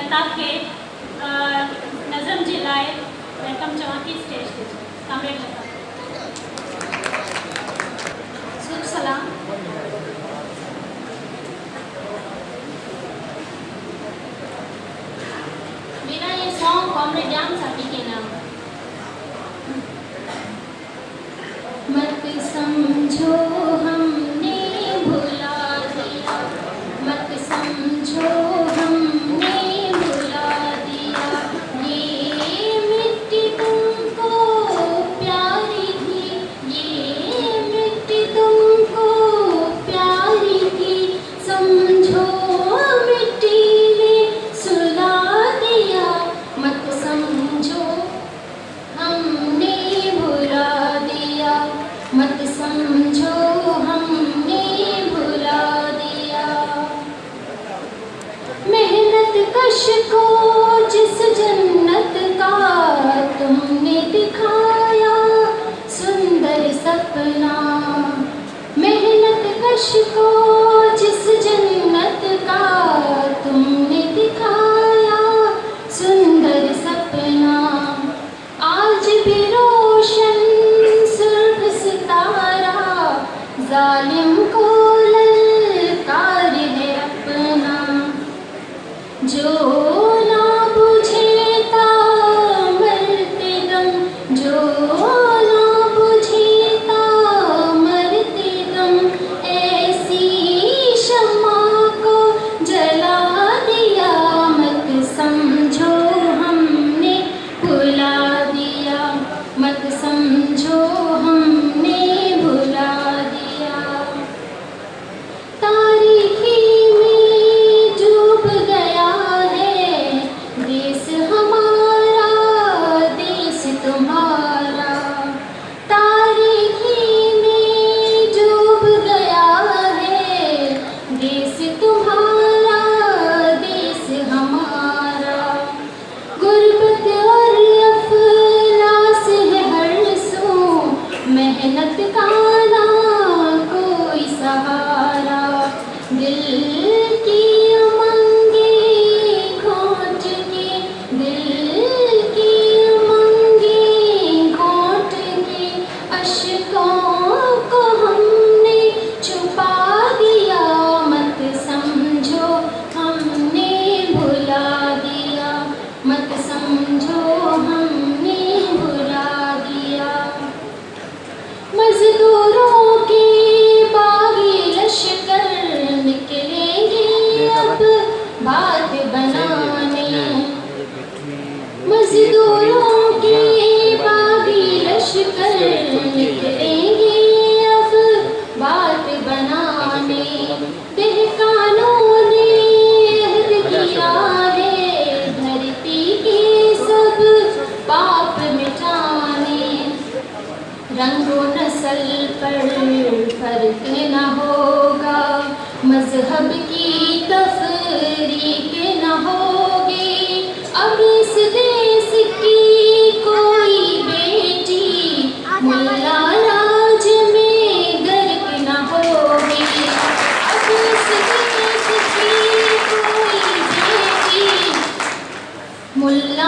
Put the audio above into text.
जनता के नज़म जिलाए वेलकम चवा की स्टेज पे कामरेड लता शुभ सलाम। मेरा ये सॉन्ग कॉमरेड जान साथी के नाम। मत समझो हमने भुला दिया, मत समझो हमने भुला दिया, ये मिट्टी तुमको प्यारी थी, ये मिट्टी तुमको प्यारी थी, समझो मिट्टी ने सुला दिया, मत समझो हमने भुला दिया, मत समझो हमने भुला दिया। मेहनत कश को जिस जन्नत का तुमने दिखाया सुंदर सपना, मेहनत कश को जिस जन्नत का तुमने दिखाया सुंदर सपना, आज भी रोशन सुर्ख सितारा जालिम को ललकार है अपना, जो ना बुझे मरते दम, जो ना बुझे मरते दम, ऐसी शम्मा को जला दिया, मत समझो हमने भुला दिया, मत समझो हमने भुला दिया। तारीखी में डूब गया है देश हमारा, देश तुम्हारा, तारीखी में डूब गया है देश तुम्हारा, देश हमारा, गुर्बत और अफलास है हर सू, मेहनत का ना कोई सहारा, दिल की उमंगे घोंट के, दिल की उमंगे घोंट के, अश्कों को हमने छुपा दिया, मत समझो हमने भुला दिया, मत समझो हमने भुला दिया। मजदूरों के बागी लश्कर निकलेंगे अब बात बनाने, मजदूरों के बागी लश्कर निकलेंगे अब बात बनाने, दहकानों ने अहद किया है धरती के सब पाप मिटाने, रंगो नस्ल पर फर्क न होगा, मजहब की तफरीक न होगी, अब इस देश की कोई बेटी मुल्ला राज में गर्क न होगी, अब इस देश की कोई बेटी मुल्ला